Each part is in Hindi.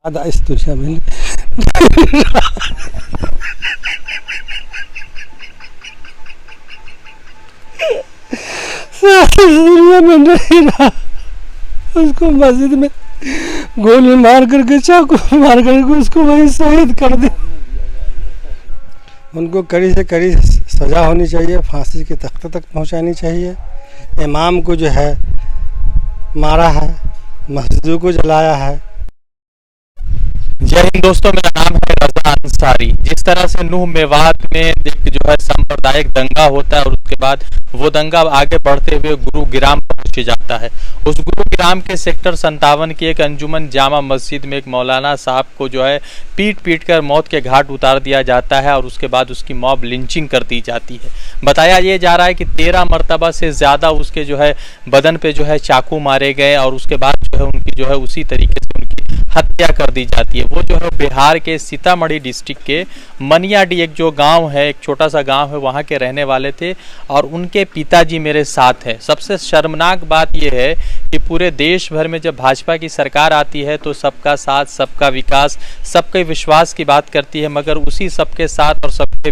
Ada istiyorsa beni. दुनिया में नहीं रहा। उसको मस्जिद में गोली मार करके चाकू मार करके उसको वहीं शहीद कर दे। उनको कड़ी से कड़ी सज़ा होनी चाहिए, फांसी के तख्ते तक पहुंचानी चाहिए। इमाम को जो है मारा है, मस्जिदों को जलाया है। जय हिंद दोस्तों, मेरा नाम है रजा अंसारी। जिस तरह से नूह मेवात में एक जो है सांप्रदायिक दंगा होता है और उसके बाद वो दंगा आगे बढ़ते हुए गुरुग्राम पहुंच जाता है। उस गुरुग्राम के सेक्टर 57 की एक अंजुमन जामा मस्जिद में एक मौलाना साहब को जो है पीट कर मौत के घाट उतार दिया जाता है और उसके बाद उसकी मॉब लिंचिंग कर दी जाती है। बताया ये जा रहा है कि 13 मरतबा से ज़्यादा उसके जो है बदन पे जो है चाकू मारे गए और उसके बाद जो है उनकी जो है उसी तरीके से उनकी हत्या कर दी जाती है। वो जो है बिहार के सीतामढ़ी डिस्ट्रिक्ट के मनियाडी एक जो गांव है, एक छोटा सा गांव है, वहां के रहने वाले थे और उनके पिताजी मेरे साथ है। सबसे शर्मनाक बात यह है कि पूरे देश भर में जब भाजपा की सरकार आती है तो सबका साथ, सबका विकास, सबके विश्वास की बात करती है, मगर उसी सबके साथ और सबके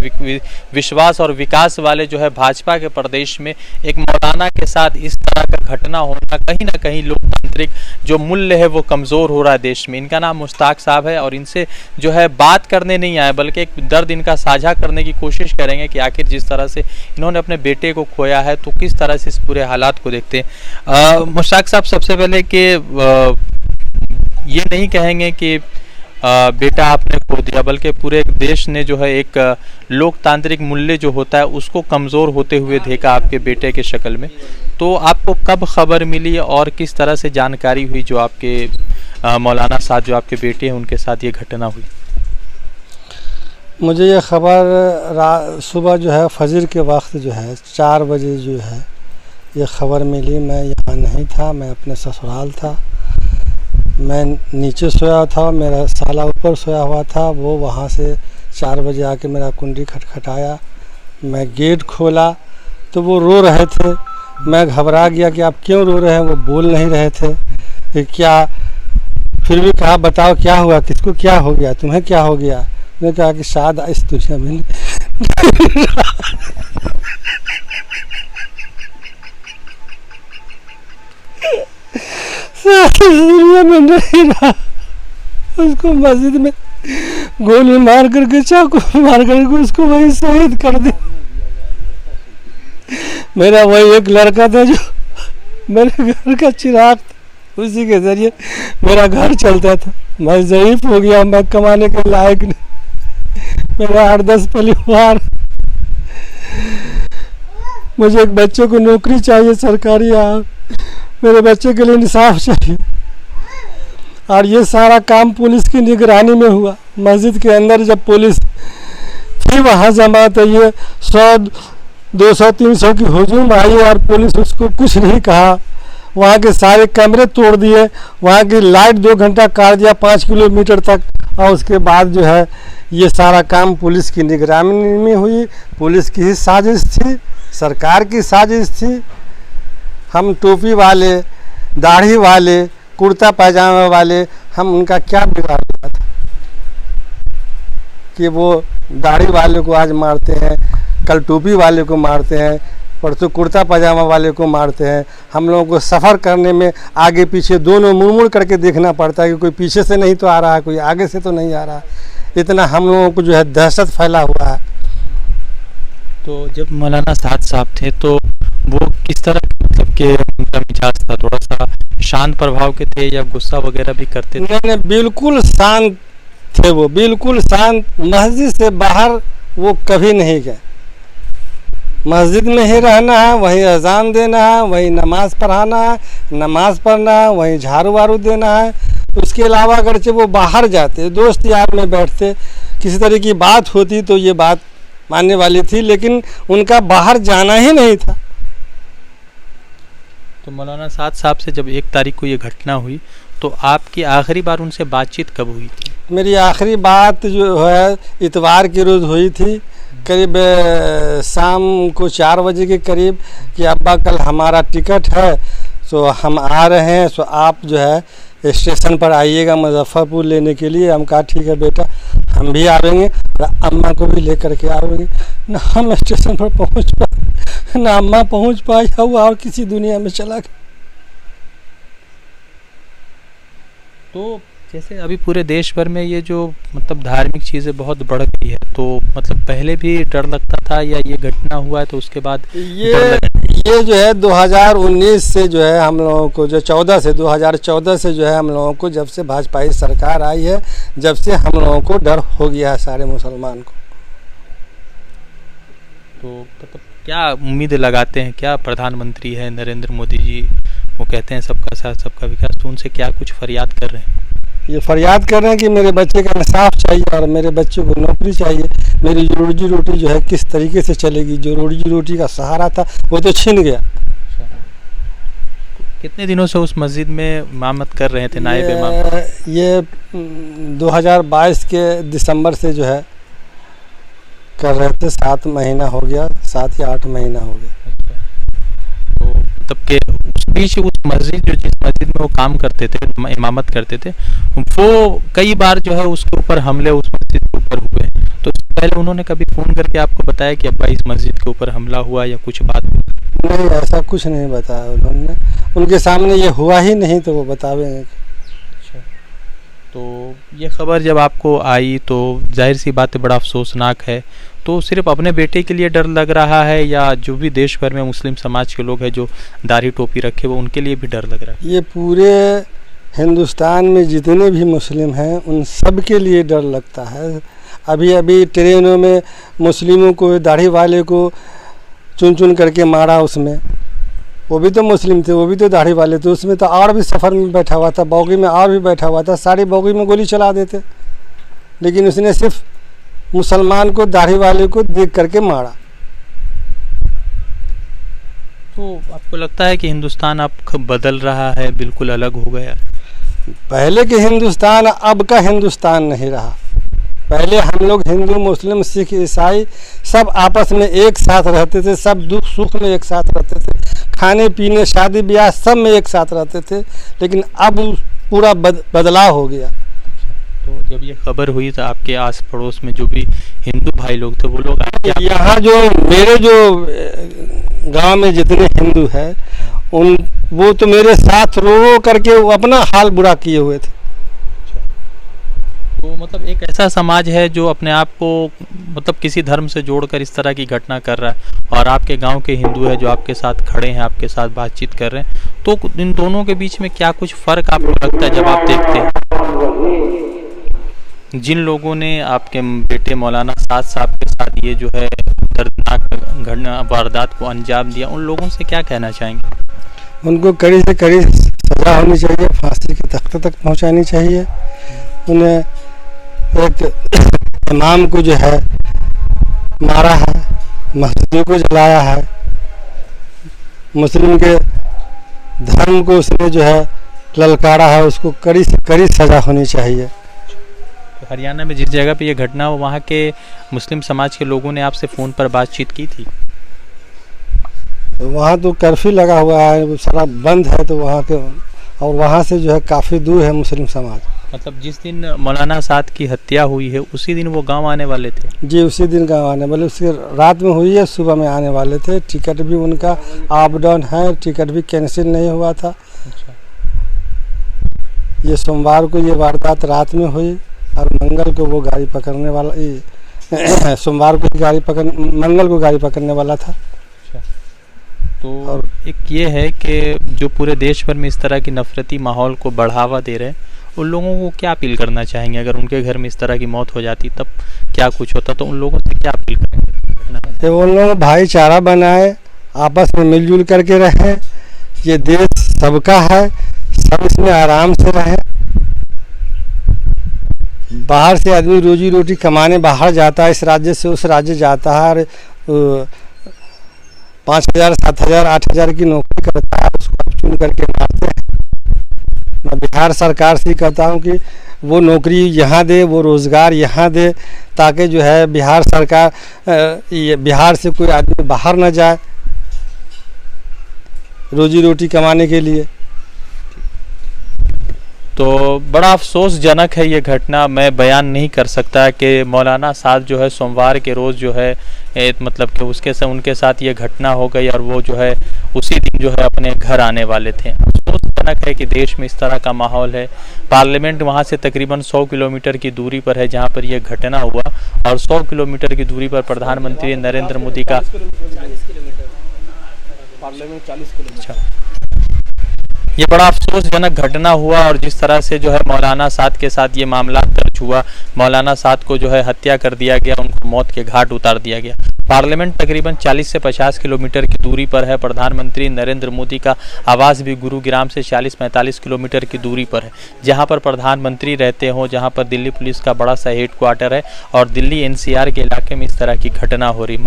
विश्वास और विकास वाले जो है भाजपा के प्रदेश में एक मौलाना के साथ इस तरह का घटना होना कहीं ना कहीं लोकतांत्रिक जो मूल्य है वो कमज़ोर हो रहा है देश में। इनका नाम मुश्ताक साहब है और इनसे जो है बात करने नहीं आए बल्कि एक दर्द इनका साझा करने की कोशिश करेंगे कि आखिर जिस तरह से इन्होंने अपने बेटे को खोया है तो किस तरह से इस पूरे हालात को देखते हैं। मुश्ताक साहब, सबसे पहले कि ये नहीं कहेंगे कि बेटा आपने खो दिया, बल्कि पूरे देश ने जो है एक लोकतांत्रिक मूल्य जो होता है उसको कमज़ोर होते हुए देखा आपके बेटे के शक्ल में। तो आपको कब खबर मिली और किस तरह से जानकारी हुई जो आपके मौलाना साहब जो आपके बेटे हैं उनके साथ ये घटना हुई? मुझे ये खबर सुबह जो है फजर के वक्त जो है 4 बजे जो है ये खबर मिली। मैं यहाँ नहीं था, मैं अपने ससुराल था। मैं नीचे सोया था, मेरा साला ऊपर सोया हुआ था। वो वहाँ से 4 बजे आके मेरा कुंडी खटखटाया। मैं गेट खोला तो वो रो रहे थे। मैं घबरा गया कि आप क्यों रो रहे हैं। वो बोल नहीं रहे थे कि क्या, फिर भी कहा बताओ क्या हुआ, किसको क्या हो गया, तुम्हें क्या हो गया। मैंने कहा कि शायद इस दुनिया में दुनिया में नहीं रहा। उसको मस्जिद में गोली मार करके चाकू मार करके उसको वहीं शहीद कर दिया। मेरा वही एक लड़का था जो मेरे घर का चिराग था, उसी के जरिए मेरा घर चलता था। मैं ज़ईफ हो गया, मैं कमाने के लायक नहीं। मेरा 8-10 परिवार। मुझे एक बच्चे को नौकरी चाहिए सरकारी, मेरे बच्चे के लिए इंसाफ चाहिए। और ये सारा काम पुलिस की निगरानी में हुआ। मस्जिद के अंदर जब पुलिस थी वहाँ जमा, तो ये 100-200-300 की हुजूम आई और पुलिस उसको कुछ नहीं कहा। वहाँ के सारे कैमरे तोड़ दिए, वहाँ की लाइट 2 घंटा काट दिया 5 किलोमीटर तक। और उसके बाद जो है ये सारा काम पुलिस की निगरानी में हुई। पुलिस की ही साजिश थी, सरकार की साजिश थी। हम टोपी वाले, दाढ़ी वाले, कुर्ता पैजामा वाले, हम उनका क्या बिगाड़ रहा था कि वो दाढ़ी वाले को आज मारते हैं, कल टोपी वाले को मारते हैं, परसों कुर्ता पैजामा वाले को मारते हैं। हम लोगों को सफ़र करने में आगे पीछे दोनों मुड़ करके देखना पड़ता है कि कोई पीछे से नहीं तो आ रहा है, कोई आगे से तो नहीं आ रहा। इतना हम लोगों को जो है दहशत फैला हुआ है। तो जब मौलाना साहब थे तो वो किस तरह मतलब के उनका मिजाज था? थोड़ा सा शांत प्रभाव के थे या गुस्सा वगैरह भी करते थे? नहीं, बिल्कुल शांत थे वो, बिल्कुल शांत। मस्जिद से बाहर वो कभी नहीं गए। मस्जिद में ही रहना है, वहीं अजान देना है, वहीं नमाज़ पढ़ाना है, नमाज़ पढ़ना है, वहीं झाड़ू वारू देना है। उसके अलावा अगरचे वो बाहर जाते, दोस्त यार में बैठते, किसी तरह की बात होती तो ये बात मानने वाली थी, लेकिन उनका बाहर जाना ही नहीं था। तो मौलाना साहब से जब 1 तारीख को ये घटना हुई तो आपकी आखिरी बार उनसे बातचीत कब हुई थी? मेरी आखिरी बात जो है इतवार के रोज़ हुई थी, करीब शाम को 4 बजे के करीब, कि अब्बा कल हमारा टिकट है तो हम आ रहे हैं, तो आप जो है स्टेशन पर आइएगा मुजफ्फरपुर लेने के लिए। हम कहा ठीक है बेटा, हम भी आवेंगे और अम्मा को भी लेकर के आवेंगे। ना हम स्टेशन पर पहुंच पाए, ना अम्मा पहुंच पाई, हुआ और किसी दुनिया में चला गया। तो जैसे अभी पूरे देश भर में ये जो मतलब धार्मिक चीज़ें बहुत बढ़ गई है, तो मतलब पहले भी डर लगता था या ये घटना हुआ है तो उसके बाद ये जो है 2019 से जो है हम लोगों को, जो 2014 से जो है हम लोगों को, जब से भाजपा की सरकार आई है, जब से हम लोगों को डर हो गया है सारे मुसलमान को। तो मतलब क्या उम्मीद लगाते हैं, क्या प्रधानमंत्री है नरेंद्र मोदी जी, वो कहते हैं सबका साथ सबका विकास, तो उनसे क्या कुछ फरियाद कर रहे हैं? ये फरियाद कर रहे हैं कि मेरे बच्चे का इंसाफ चाहिए और मेरे बच्चे को नौकरी चाहिए। मेरी रोजी रोटी जो है किस तरीके से चलेगी, जो रोजी रोटी का सहारा था वो तो छिन गया। कितने दिनों से उस मस्जिद में इमामत कर रहे थे नायब इमाम? ये 2022 के दिसंबर से जो है कर रहे थे। 7 महीना हो गया, 7 या 8 महीना हो गया। तो तब के उस बीच उस मस्जिद, जो जिस मस्जिद में वो काम करते थे, इमामत करते थे, वो कई बार जो है उसके ऊपर हमले उस मस्जिद के ऊपर हुए। तो पहले उन्होंने कभी फ़ोन करके आपको बताया कि अब्बा इस मस्जिद के ऊपर हमला हुआ या कुछ बात हुई? नहीं, ऐसा कुछ नहीं बताया उन्होंने। उनके सामने ये हुआ ही नहीं तो वो बतावेंगे। अच्छा, तो ये खबर जब आपको आई तो जाहिर सी बात है बड़ा अफसोसनाक है। तो सिर्फ अपने बेटे के लिए डर लग रहा है या जो भी देश भर में मुस्लिम समाज के लोग हैं जो दाढ़ी टोपी रखे वो उनके लिए भी डर लग रहा है? ये पूरे हिंदुस्तान में जितने भी मुस्लिम हैं उन सब के लिए डर लगता है। अभी ट्रेनों में मुस्लिमों को, दाढ़ी वाले को चुन चुन करके मारा। उसमें वो भी तो मुस्लिम थे, वो भी तो दाढ़ी वाले थे। उसमें तो और भी सफ़र में बैठा हुआ था, बॉगी में और भी बैठा हुआ था। सारी बॉगी में गोली चला देते, लेकिन उसने सिर्फ मुसलमान को, दाढ़ी वाले को देख करके मारा। तो आपको लगता है कि हिंदुस्तान अब बदल रहा है, बिल्कुल अलग हो गया? पहले के हिंदुस्तान अब का हिंदुस्तान नहीं रहा। पहले हम लोग हिंदू, मुस्लिम, सिख, ईसाई सब आपस में एक साथ रहते थे, सब दुख सुख में एक साथ रहते थे, खाने पीने, शादी ब्याह सब में एक साथ रहते थे। लेकिन अब पूरा बदलाव हो गया। तो जब ये खबर हुई तो आपके आस पड़ोस में जो भी हिंदू भाई लोग थे वो लोग यहाँ जो मेरे जो गांव में जितने हिंदू हैं वो तो मेरे साथ रो करके वो अपना हाल बुरा किए हुए थे। तो मतलब एक ऐसा समाज है जो अपने आप को मतलब किसी धर्म से जोड़कर इस तरह की घटना कर रहा है, और आपके गांव के हिंदू है जो आपके साथ खड़े हैं, आपके साथ बातचीत कर रहे हैं। तो इन दोनों के बीच में क्या कुछ फ़र्क आपको लगता है जब आप देखते हैं? जिन लोगों ने आपके बेटे मौलाना साद साहब के साथ ये जो है दर्दनाक घटना वारदात को अंजाम दिया, उन लोगों से क्या कहना चाहेंगे? उनको कड़ी से कड़ी सज़ा होनी चाहिए, फांसी के तख्ते तक पहुंचानी चाहिए। उन्हें एक इमाम को जो है मारा है, मस्जिदों को जलाया है, मुस्लिम के धर्म को उसने जो है ललकारा है, उसको कड़ी से कड़ी सज़ा होनी चाहिए। तो हरियाणा में जिस जगह पे ये घटना हो वहाँ के मुस्लिम समाज के लोगों ने आपसे फ़ोन पर बातचीत की थी? वहाँ तो कर्फ्यू लगा हुआ है, वो सारा बंद है, तो वहाँ के और वहाँ से जो है काफ़ी दूर है मुस्लिम समाज। मतलब जिस दिन मौलाना साद की हत्या हुई है उसी दिन वो गांव आने वाले थे? जी, उसी दिन गांव आने वाले, उसके रात में हुई है, सुबह में आने वाले थे। टिकट भी उनका अप डाउन है, टिकट भी कैंसिल नहीं हुआ था। अच्छा। ये सोमवार को ये वारदात रात में हुई और मंगल को वो गाड़ी पकड़ने वाला, सोमवार को गाड़ी पकड़, मंगल को गाड़ी पकड़ने वाला था। तो और एक ये है कि जो पूरे देश भर में इस तरह की नफरती माहौल को बढ़ावा दे रहे हैं, उन लोगों को क्या अपील करना चाहेंगे? अगर उनके घर में इस तरह की मौत हो जाती तब क्या कुछ होता, तो उन लोगों से क्या अपील करेंगे? उन लोगों भाईचारा बनाए, आपस में मिलजुल करके रहें। ये देश सबका है, सब इसमें आराम से रहें। बाहर से आदमी रोजी रोटी कमाने बाहर जाता है, इस राज्य से उस राज्य जाता है, और 5,000, 7,000, 8,000 की नौकरी करता है, उसको चुन करके मारते हैं। मैं बिहार सरकार से कहता हूं कि वो नौकरी यहाँ दे, वो रोज़गार यहाँ दे, ताकि जो है बिहार सरकार, ये बिहार से कोई आदमी बाहर न जाए रोजी रोटी कमाने के लिए। तो बड़ा अफसोसजनक है ये घटना। मैं बयान नहीं कर सकता कि मौलाना साहब जो है सोमवार के रोज़ जो है मतलब कि उनके साथ ये घटना हो गई और वो जो है उसी दिन जो है अपने घर आने वाले थे। अफसोसजनक है कि देश में इस तरह का माहौल है। पार्लियामेंट वहाँ से तकरीबन 100 किलोमीटर की दूरी पर है जहाँ पर यह घटना हुआ, और 100 किलोमीटर की दूरी पर प्रधानमंत्री नरेंद्र मोदी का 40 किलोमीटर पार्लियामेंट 40 किलोमीटर। ये बड़ा अफसोसजनक घटना हुआ, और जिस तरह से जो है मौलाना साद के साथ ये मामला दर्ज हुआ, मौलाना साद को जो है हत्या कर दिया गया, उनको मौत के घाट उतार दिया गया। पार्लियामेंट तकरीबन 40 से 50 किलोमीटर की दूरी पर है। प्रधानमंत्री नरेंद्र मोदी का आवास भी गुरुग्राम से 40-45 किलोमीटर की दूरी पर है, जहां पर प्रधानमंत्री रहते हों, जहां पर दिल्ली पुलिस का बड़ा सा हेड क्वार्टर है, और दिल्ली एनसीआर के इलाके में इस तरह की घटना हो रही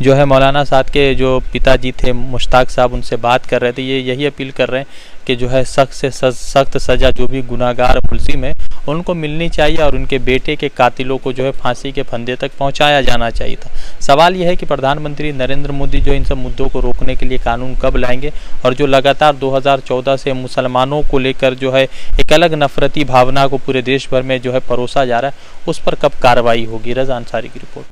जो है। मौलाना साद के जो पिताजी थे मुश्ताक साहब, उनसे बात कर रहे थे, ये यही अपील कर रहे हैं कि जो है सख्त से सख्त सज़ा जो भी गुनाहगार मुलजिम है उनको मिलनी चाहिए, और उनके बेटे के कातिलों को जो है फांसी के फंदे तक पहुंचाया जाना चाहिए था। सवाल यह है कि प्रधानमंत्री नरेंद्र मोदी जो इन सब मुद्दों को रोकने के लिए कानून कब लाएंगे, और जो लगातार 2014 से मुसलमानों को लेकर जो है एक अलग नफरती भावना को पूरे देश भर में जो है परोसा जा रहा है, उस पर कब कार्रवाई होगी। रज़ा अंसारी की रिपोर्ट।